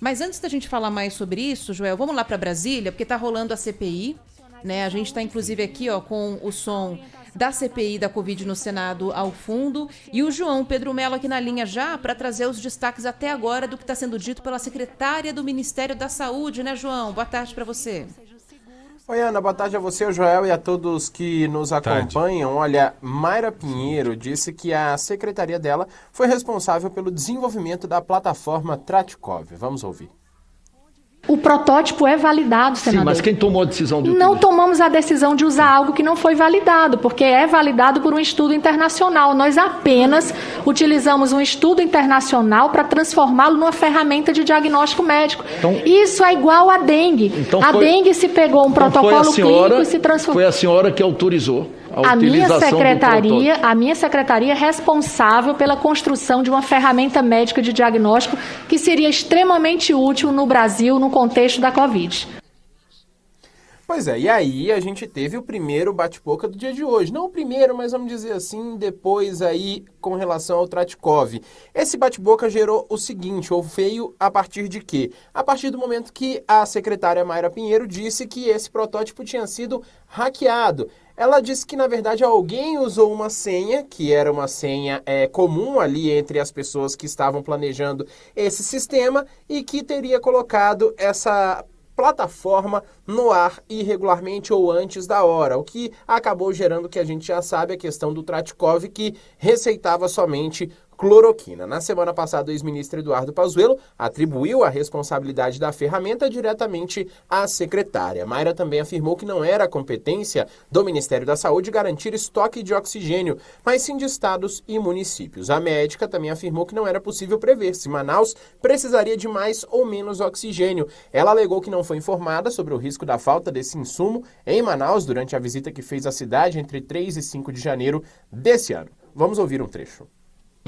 Mas antes da gente falar mais sobre isso, Joel, vamos lá para Brasília, porque tá rolando a CPI, né? A gente tá inclusive aqui, ó, com o som da CPI da Covid no Senado ao fundo e o João Pedro Mello aqui na linha já para trazer os destaques até agora do que está sendo dito pela secretária do Ministério da Saúde, né, João? Boa tarde para você. Oi, Ana, boa tarde a você, ao Joel e a todos que nos acompanham. Olha, Mayra Pinheiro disse que a secretaria dela foi responsável pelo desenvolvimento da plataforma Tratkov. Vamos ouvir. O protótipo é validado, senador. Sim, mas quem tomou a decisão de Não tomamos a decisão de usar algo que não foi validado, porque é validado por um estudo internacional. Nós apenas utilizamos um estudo internacional para transformá-lo numa ferramenta de diagnóstico médico. Então, isso é igual à dengue. Então a dengue se pegou um protocolo clínico e se transformou. Foi a senhora que autorizou a minha secretaria é responsável pela construção de uma ferramenta médica de diagnóstico que seria extremamente útil no Brasil no contexto da Covid. Pois é, e aí a gente teve o primeiro bate-boca do dia de hoje. Não o primeiro, mas vamos dizer assim, depois aí com relação ao Tratkov. Esse bate-boca gerou o seguinte, ou veio a partir de quê? A partir do momento que a secretária Mayra Pinheiro disse que esse protótipo tinha sido hackeado. Ela disse que, na verdade, alguém usou uma senha, que era uma senha comum ali entre as pessoas que estavam planejando esse sistema e que teria colocado essa plataforma no ar irregularmente ou antes da hora, o que acabou gerando o que a gente já sabe, a questão do Tratkov, que receitava somente cloroquina. Na semana passada, o ex-ministro Eduardo Pazuello atribuiu a responsabilidade da ferramenta diretamente à secretária. Mayra também afirmou que não era competência do Ministério da Saúde garantir estoque de oxigênio, mas sim de estados e municípios. A médica também afirmou que não era possível prever se Manaus precisaria de mais ou menos oxigênio. Ela alegou que não foi informada sobre o risco da falta desse insumo em Manaus durante a visita que fez à cidade entre 3 e 5 de janeiro desse ano. Vamos ouvir um trecho.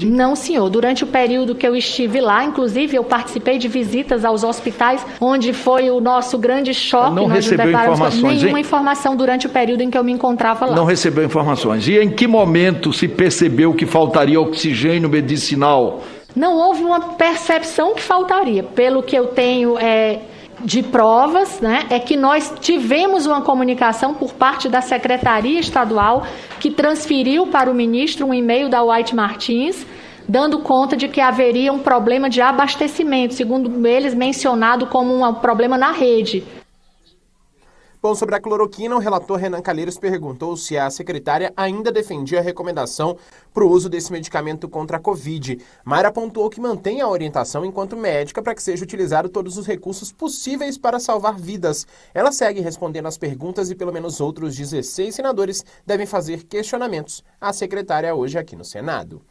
Não, senhor. Durante o período que eu estive lá, inclusive, eu participei de visitas aos hospitais, onde foi o nosso grande choque. Não recebeu informações? Nenhuma informação durante o período em que eu me encontrava lá. Não recebeu informações. E em que momento se percebeu que faltaria oxigênio medicinal? Não houve uma percepção que faltaria. Pelo que eu tenho de provas, né, é que nós tivemos uma comunicação por parte da Secretaria Estadual que transferiu para o ministro um e-mail da White Martins, dando conta de que haveria um problema de abastecimento, segundo eles mencionado como um problema na rede. Bom, sobre a cloroquina, o relator Renan Calheiros perguntou se a secretária ainda defendia a recomendação para o uso desse medicamento contra a Covid. Mayra pontuou que mantém a orientação enquanto médica para que seja utilizado todos os recursos possíveis para salvar vidas. Ela segue respondendo às perguntas e pelo menos outros 16 senadores devem fazer questionamentos à secretária hoje aqui no Senado.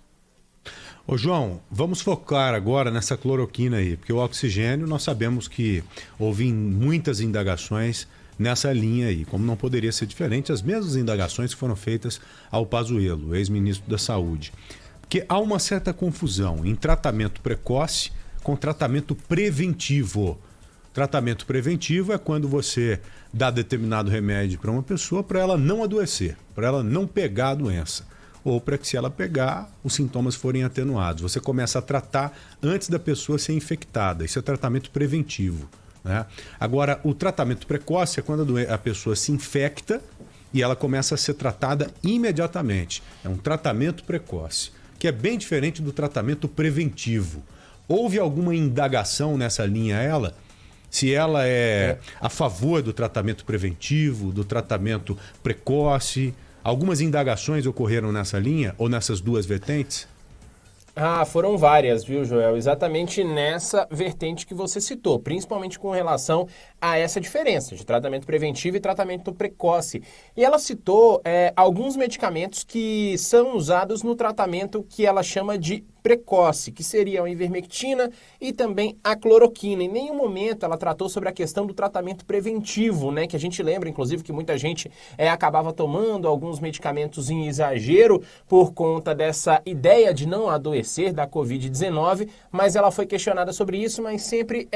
Ô João, vamos focar agora nessa cloroquina aí, porque o oxigênio nós sabemos que houve muitas indagações nessa linha aí, como não poderia ser diferente, as mesmas indagações que foram feitas ao Pazuello, ex-ministro da Saúde. Porque há uma certa confusão em tratamento precoce com tratamento preventivo. Tratamento preventivo é quando você dá determinado remédio para uma pessoa para ela não adoecer, para ela não pegar a doença. Ou para que, se ela pegar, os sintomas forem atenuados. Você começa a tratar antes da pessoa ser infectada. Isso é tratamento preventivo, né? Agora, o tratamento precoce é quando a pessoa se infecta e ela começa a ser tratada imediatamente. É um tratamento precoce, que é bem diferente do tratamento preventivo. Houve alguma indagação nessa linha, se ela é a favor do tratamento preventivo, do tratamento precoce? Algumas indagações ocorreram nessa linha ou nessas duas vertentes? Foram várias, viu, Joel? Exatamente nessa vertente que você citou, principalmente com relação a essa diferença de tratamento preventivo e tratamento precoce. E ela citou alguns medicamentos que são usados no tratamento que ela chama de precoce, que seriam a ivermectina e também a cloroquina. Em nenhum momento ela tratou sobre a questão do tratamento preventivo, né? Que a gente lembra, inclusive, que muita gente acabava tomando alguns medicamentos em exagero por conta dessa ideia de não adoecer da Covid-19, mas ela foi questionada sobre isso, mas sempre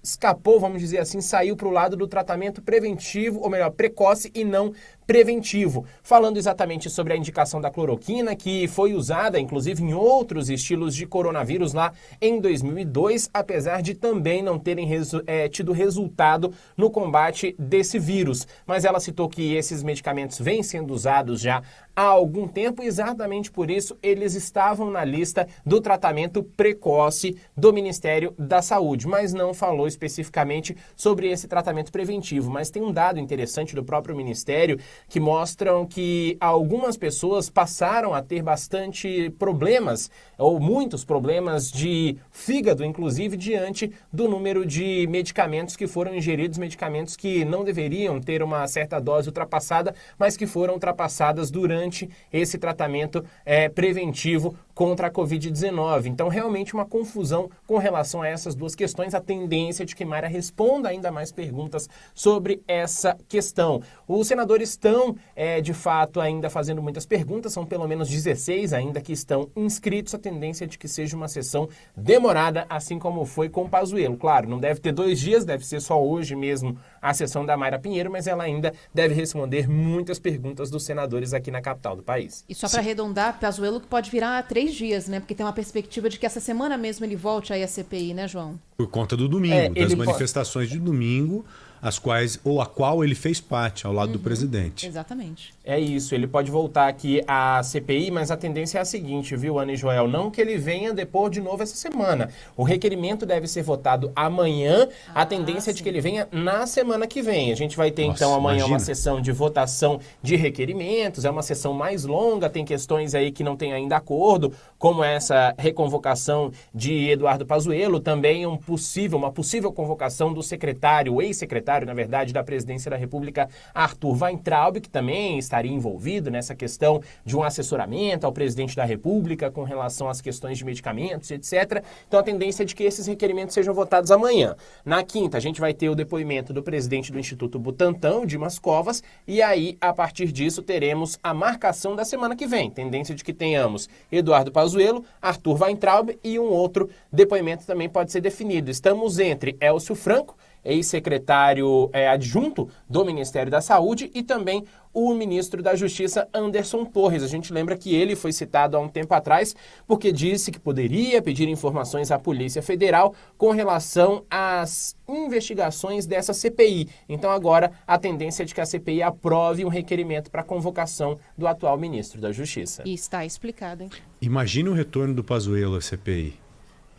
escapou, vamos dizer assim, saiu para o lado do tratamento preventivo, ou melhor, precoce e não preventivo. Falando exatamente sobre a indicação da cloroquina, que foi usada, inclusive, em outros estilos de coronavírus lá em 2002, apesar de também não terem tido resultado no combate desse vírus. Mas ela citou que esses medicamentos vêm sendo usados já há algum tempo, e exatamente por isso eles estavam na lista do tratamento precoce do Ministério da Saúde, mas não falou especificamente sobre esse tratamento preventivo. Mas tem um dado interessante do próprio Ministério que mostram que algumas pessoas passaram a ter bastante problemas, ou muitos problemas de fígado, inclusive, diante do número de medicamentos que foram ingeridos, medicamentos que não deveriam ter uma certa dose ultrapassada, mas que foram ultrapassadas durante esse tratamento preventivo contra a Covid-19. Então, realmente uma confusão com relação a essas duas questões. A tendência de que Mayra responda ainda mais perguntas sobre essa questão. Os senadores estão, de fato, ainda fazendo muitas perguntas. São pelo menos 16 ainda que estão inscritos. A tendência é de que seja uma sessão demorada, assim como foi com o Pazuello. Claro, não deve ter 2 dias, deve ser só hoje mesmo a sessão da Mayra Pinheiro, mas ela ainda deve responder muitas perguntas dos senadores aqui na capital do país. E só para arredondar, Pazuello que pode virar a 3 dias, né? Porque tem uma perspectiva de que essa semana mesmo ele volte aí à CPI, né, João? Por conta do domingo, das manifestações de domingo, a qual ele fez parte ao lado do presidente. Exatamente. É isso, ele pode voltar aqui à CPI, mas a tendência é a seguinte, viu, Ana e Joel? Não que ele venha depor de novo essa semana. O requerimento deve ser votado amanhã, a tendência é de que ele venha na semana que vem. A gente vai ter, então, amanhã uma sessão de votação de requerimentos, é uma sessão mais longa, tem questões aí que não tem ainda acordo, como essa reconvocação de Eduardo Pazuello, também uma possível convocação do secretário, o ex-secretário, na verdade, da Presidência da República, Arthur Weintraub, que também estaria envolvido nessa questão de um assessoramento ao presidente da República com relação às questões de medicamentos, etc. Então, a tendência é de que esses requerimentos sejam votados amanhã. Na quinta, a gente vai ter o depoimento do presidente do Instituto Butantan, Dimas Covas, e aí, a partir disso, teremos a marcação da semana que vem. Tendência de que tenhamos Eduardo Pazuello, Arthur Weintraub e um outro depoimento também pode ser definido. Estamos entre Élcio Franco, ex-secretário adjunto do Ministério da Saúde, e também o ministro da Justiça, Anderson Torres. A gente lembra que ele foi citado há um tempo atrás porque disse que poderia pedir informações à Polícia Federal com relação às investigações dessa CPI. Então agora a tendência é de que a CPI aprove um requerimento para a convocação do atual ministro da Justiça. E está explicado, hein? Imagine o retorno do Pazuello à CPI.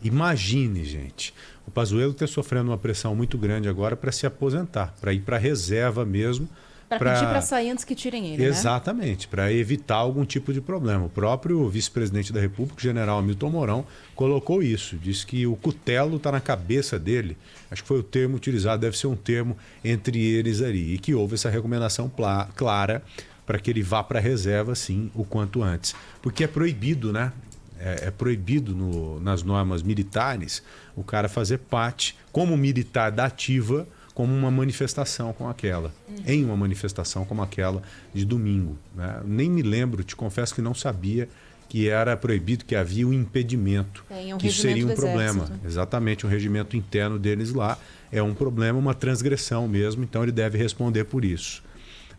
Imagine, gente, o Pazuello está sofrendo uma pressão muito grande agora para se aposentar, para ir para a reserva mesmo. Para pedir para sair antes que tirem ele, Exatamente, para evitar algum tipo de problema. O próprio vice-presidente da República, o general Hamilton Mourão, colocou isso. Disse que o cutelo está na cabeça dele. Acho que foi o termo utilizado, deve ser um termo entre eles ali. E que houve essa recomendação clara para que ele vá para a reserva, sim, o quanto antes. Porque é proibido, né? É proibido nas normas militares o cara fazer parte, como militar da ativa, como uma manifestação como aquela, em uma manifestação como aquela de domingo. Né? Nem me lembro, te confesso que não sabia que era proibido, que havia um impedimento, que isso seria um problema. Exatamente, um regimento interno deles lá é um problema, uma transgressão mesmo, então ele deve responder por isso.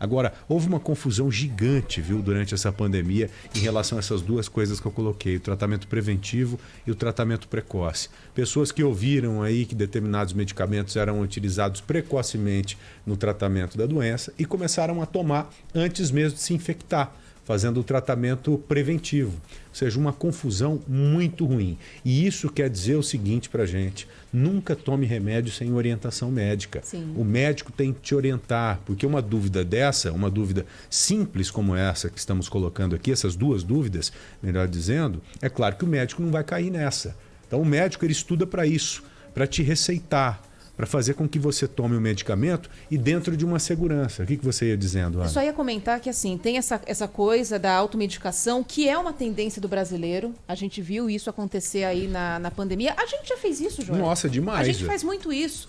Agora, houve uma confusão gigante, viu, durante essa pandemia em relação a essas duas coisas que eu coloquei, o tratamento preventivo e o tratamento precoce. Pessoas que ouviram aí que determinados medicamentos eram utilizados precocemente no tratamento da doença e começaram a tomar antes mesmo de se infectar, fazendo o tratamento preventivo. Ou seja, uma confusão muito ruim. E isso quer dizer o seguinte para a gente: nunca tome remédio sem orientação médica. Sim. O médico tem que te orientar, porque uma dúvida dessa, uma dúvida simples como essa que estamos colocando aqui, essas duas dúvidas, melhor dizendo, é claro que o médico não vai cair nessa. Então o médico ele estuda para isso, para te receitar, para fazer com que você tome o medicamento e dentro de uma segurança. O que você ia dizendo, Ana? Eu só ia comentar que assim, tem essa coisa da automedicação, que é uma tendência do brasileiro. A gente viu isso acontecer aí na pandemia. A gente já fez isso, João. Nossa, demais. A gente faz muito isso.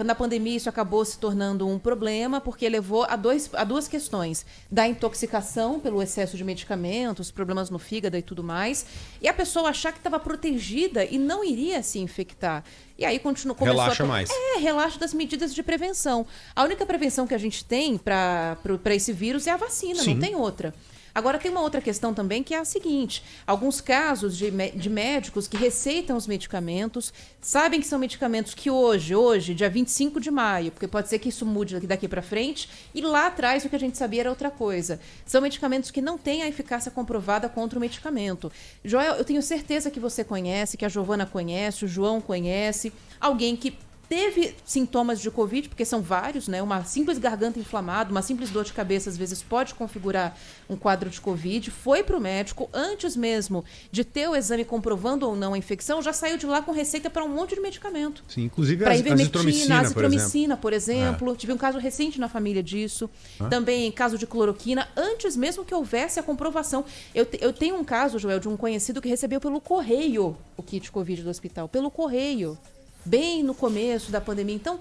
Na pandemia isso acabou se tornando um problema, porque levou a duas questões. Da intoxicação pelo excesso de medicamentos, problemas no fígado e tudo mais, e a pessoa achar que estava protegida e não iria se infectar. E aí começou Relaxa mais. Relaxa das medidas de prevenção. A única prevenção que a gente tem para esse vírus é a vacina, Sim. não tem outra. Agora, tem uma outra questão também, que é a seguinte: alguns casos de médicos que receitam os medicamentos, sabem que são medicamentos que hoje, dia 25 de maio, porque pode ser que isso mude daqui para frente, e lá atrás o que a gente sabia era outra coisa. São medicamentos que não têm a eficácia comprovada contra o medicamento. Joel, eu tenho certeza que você conhece, que a Giovana conhece, o João conhece, alguém que teve sintomas de Covid, porque são vários, né? Uma simples garganta inflamada, uma simples dor de cabeça, às vezes pode configurar um quadro de Covid. Foi para o médico, antes mesmo de ter o exame comprovando ou não a infecção, já saiu de lá com receita para um monte de medicamento. Sim, inclusive Para a ivermectina, azitromicina, por exemplo. Tive um caso recente na família disso. Também caso de cloroquina, antes mesmo que houvesse a comprovação. Eu tenho um caso, Joel, de um conhecido que recebeu pelo correio o kit Covid do hospital. Pelo correio. Bem no começo da pandemia. Então,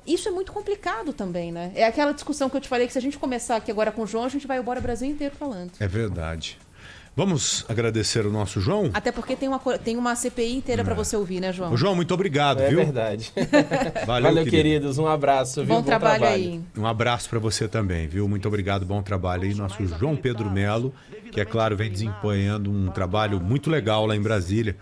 isso é muito complicado também, né? É aquela discussão que eu te falei, que se a gente começar aqui agora com o João, a gente vai embora o Brasil inteiro falando. É verdade. Vamos agradecer o nosso João? Até porque tem uma CPI inteira para você ouvir, né, João? Ô, João, muito obrigado, É viu? verdade. Valeu, queridos. Um abraço, viu? Bom trabalho aí. Um abraço para você também, viu? Muito obrigado, bom trabalho aí. Nosso João Pedro Melo, que, é claro, vem desempenhando um trabalho muito legal lá em Brasília.